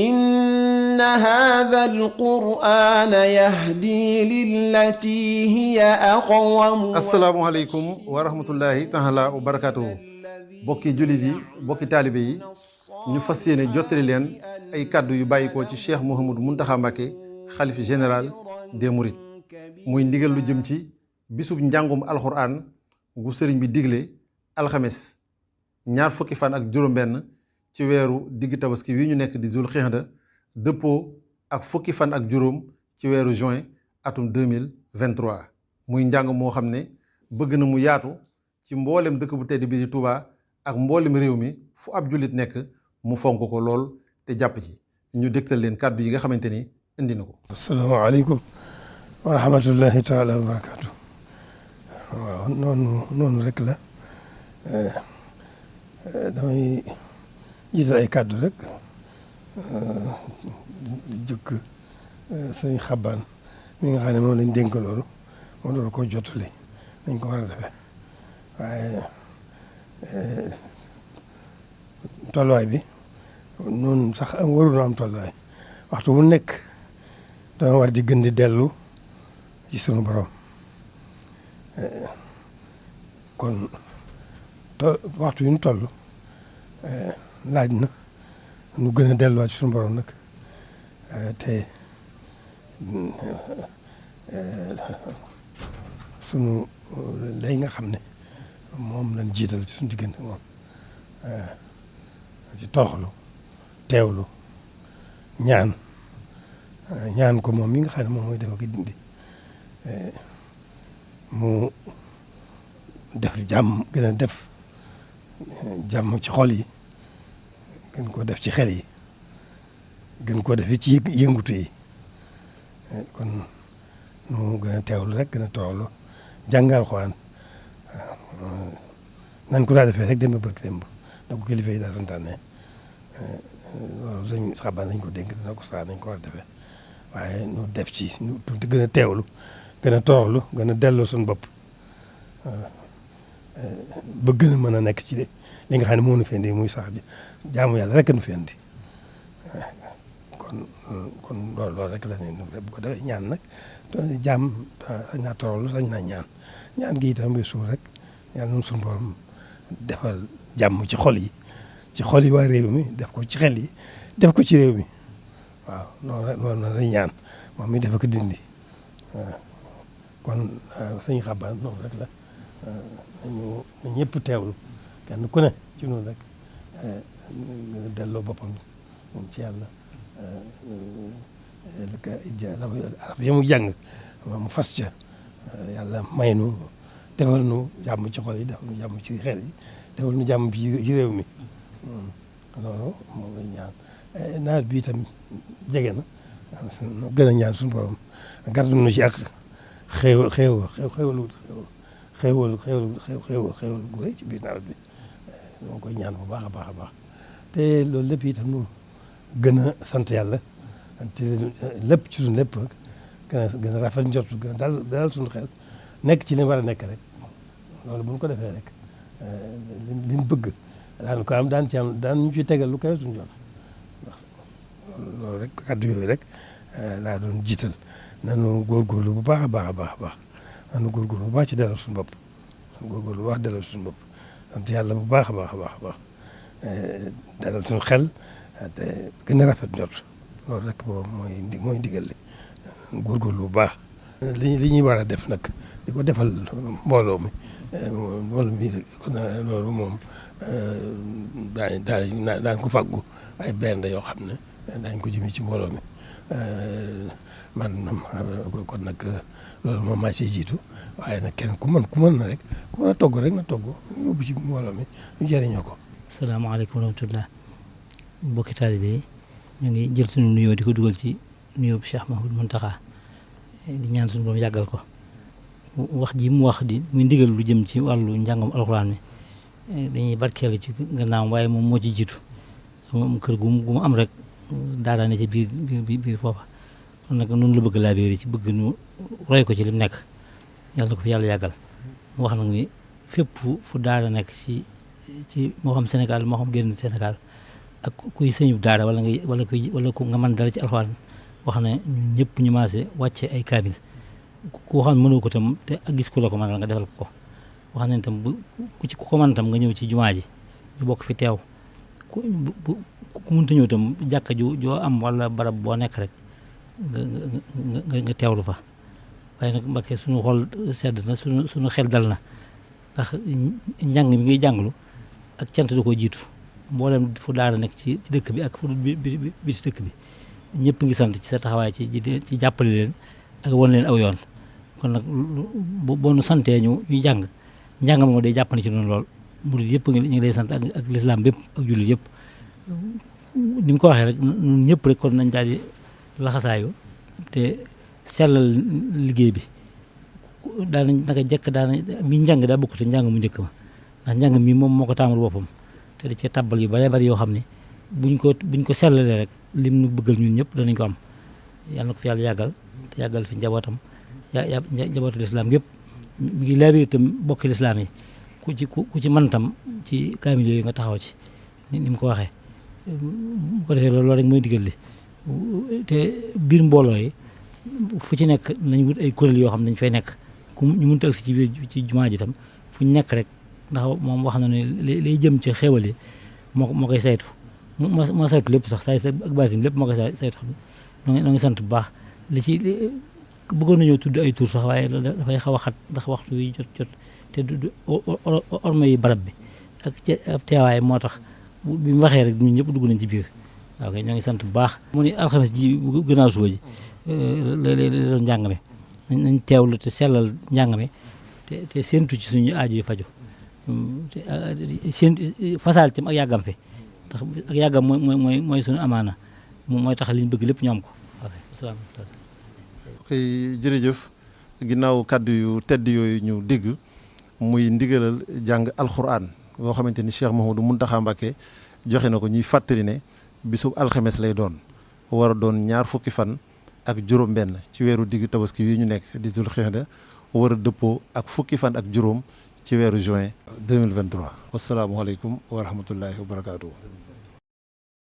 إن هذا القرآن يهدي للتي هي أقوم. asalaamaaleykum wa rahmatullahi taala wa barakaatuhu. bokki jullit yi bokki taalibe yi ñu fas yéene jottali leen ay kàddu yu bàyyikoo ci Cheikh Mouhamadou Mountakha Mbacké xalif général des Mourides muy ndigal lu jëm ci bisub njàngum alxuraan gu sëriñ bi digle alxames ñaar fukki fan ak juróom-benn ci weeru digg tabaski wi ñu nekk di Zul Xixda dëppoo ak fukki fan ak juróom ci weeru juin atum 2023 muy njàng moo xam ne bëgg na mu yaatu ci mboolem dëkk bu tedd bi di Touba ak mboolem réew mi fu ab jullit nekk mu fonk ko lool te jàpp ci ñu dégtal leen kàddu yi nga xamante ni indi na ko. asalaamaaleykum wa rahmatullahi taala wa barakaatu. waaw noonu rek la damay jiital ay kàddu rek jëkk sëñ Xabaan mi nga xam ne moom lañ dénk loolu moo doon ko jottali nañ ko war a defee waaye tolluwaay bi noonu sax warul am tolluwaay waxtu bu nekk dama war di gën di dellu ci sunu borom kon waxtu yu ñu toll laaj na nu gën a delluwaat ci sunu borom nag te sunu lay nga xam ne moom lañ jiital ci suñu diggante moom ci toroxlu teewlu ñaan ko moom mi nga xam ne moom mooy def ak dindi mu def jàmm gën a def jàmm ci xol yi gën koo def ci xel yi gën koo def ci yëngutu yi kon nu gën a teewlu rek gën a toroxlu jàngal Alxuraan nan ko daa defee rek démb barki démb da ko kilifa yi daa santaane loolu sëñ Xabaan nañ ko dénk dina ko saa nañ ko war a defee waaye nu def ci nu gën a teewlu gën a toroxlu gën a delloo suñu bopp ba gën a mën a nekk ci li nga xam ne moo nu fi indi muy sax jaamu yàlla rek nu fi indi kon loolu rek la ne bu ko defee ñaan nag jaam sañ naa toroxlu sañ naa ñaan gi itam bi suur rek yàlla noonu suñu borom defal jàmm ci xol yi waa réew mi def ko ci xel yi def ko ci réew mi waaw noonu lay ñaan moom mi dafa ko dindi kon sëñ Xabaan noonu rek la ñu ñëpp teewlu kenn ku ne ci noonu rek delloo boppam moom ci yàlla arab yi mu jàng mu fas ca yàlla may nu defal nu jàmm ci xol yi defal nu jàmm ci xel yi defal nu jàmm ci réew mi loolu moom lañ ñaan nawet bi itam jege na gën a ñaan suñu borom gardu nu ci ak xéewal gu rëy ci biir nawet bi moo koy ñaan bu baax a baax a baax te loolu lépp itam nu gën a sant yàlla te lépp ci suñu lépp rek gën a rafet njort gën a dalal suñu xel nekk ci li war a nekk rek loolu bu ñu ko defee rek li ñu bëgg daan ko am daan ñu ci tegal lu koy suñu jot ndax loolu rek kàddu yooyu rek laa doon jiital nanu góorgóorlu bu baax a baax a baax a baax nanu góorgóorlu bu baax ci dalal suñu bopp góorgóorlu bu baax dalal suñu bopp sant yàlla bu baax a baax a baax a baax dalal suñu xel te gën a rafet njort loolu rek moom mooy ndigal li góorgóorlu bu baax li ñuy war a def nag di ko defal mbooloo mi kon loolu moom daan ko fàggu ay benn yoo xam ne daañ ko jëmee ci mbooloo mi man kon nag loolu moom maa siy jiitu waaye nag kenn ku mën na rek ku mën a togg rek na togg yóbbu ci mbooloo mi ñu jëriñoo ko. asalaamaaleykum wa rahmatulah mbokki taalibe yi ñu ngi jël suñu nuyoo di ko dugal ci nuyoo Cheikh Mouhamadou Mountakha di ñaan suñu borom yàggal ko wax ji mu wax di muy ndigal lu jëm ci wàllu njàngam alxuraan mi dañuy barkeelu ci gannaawam waaye moom moo ci jiitu moom kër gu mu am rek daara ne ci biir foofa kon nag noonu la bëgg laa biir ci bëgg nu roy ko ci lim nekk yàlla na ko fi yàlla yàggal mu wax nag ni fépp fu daara nekk ci moo xam Sénégal moo xam génn Sénégal ak kuy sëñub daara wala ku nga mën dara ci alxuraan wax ne ñun ñëpp ñu maase wàcce ay kaamil ku xam mënoo ko tam te ak gis ku la ko mënal nga defal ko wax nañ tam ku ko mën tam nga ñëw ci jumaa ji ñu bokk fi teew ku mënta ñëw tam jàkka joo am wala barab boo nekk rek nga teewlu fa waaye nag Mbàkke suñu xol sedd na suñu xel dal na ndax njàng mi ngay jànglu ak cant da ko jiitu mboolem fu daara nekk ci dëkk bi ak fu bi ci dëkk bi ñëpp ngi sant ci sa taxawaay ci jàppale leen ak won leen aw yoon kon nag boo nu santee ñu jàng moom day jàppale ci noonu lool murid yëpp ñu ngi lay sant ak lislaam bépp ak jullit yëpp ni mu ko waxee rek ñun ñëpp rek kon nañ daal di laxasaayu te sellal liggéey bi daanañ naka jekk mi njàng daa bokk te njàng mu njëkk ma ndax njàng mi moom moo ko taamal boppam te da cee tàbbal yu bare bari yoo xam ne buñ ko sellalee rek lim nu bëggal ñun ñëpp danañ ko am yàlla na ko fi yàlla yàggal te yàggal fi njabootam njabootu lislaam yëpp mi ngi laabir itam bokki lislaam yi ku ci mën tam ci kaamil yooyu nga taxaw ci ni mu ko waxee bu ko defee loolu rek mooy digal li te biir mbooloo yi fu ci nekk nañ wut ay kuréel yoo xam ne dañ fay nekk ñu mënta agsi ci biir ci jumaa ji tam fu ñu nekk rek ndax moom wax na ne lay jëm ci xéwal yi moo koy saytu moo saytu lépp sax say ak baatim lépp moo koy saytu xam ne noo ngi sant bu baax li ci bëggoon nañoo tudd ay tur sax waaye dafay xaw a xat ndax waxtu yi jot te du orma yi barab bi ak teewaay moo tax bi mu waxee rek ñun ñëpp dugg nañ ci biir waaw kay ñoo ngi sant bu baax mu ni alxames ji gannaaw suba ji léeg-léeg doon njàng mi nañ teewlu te sellal njàng mi te séentu ci suñu aaju yu faju seen fasaal tam ak yàggam fi ndax ak yàggam mooy suñu amaana mooy tax liñ bëgg lépp ñu am ko ok jërëjëf ginnaaw kàddu yu tedd yooyu ñu dégg muy ndigalal jàng alxuraan boo xamante ni Cheikh Mouhamadou Mountakha Mbacké joxe na ko ñuy fàttali ne bisub alxames lay doon war a doon 2 fukki fan ak juróom-benn ci weeru diggu tabaski wi ñu nekk di Zul Xijja war a dëppoo ak fukki fan ak juróom ci weeru juin 2023. wasalaamualeykum wa rahmatullahi wa barakaatu.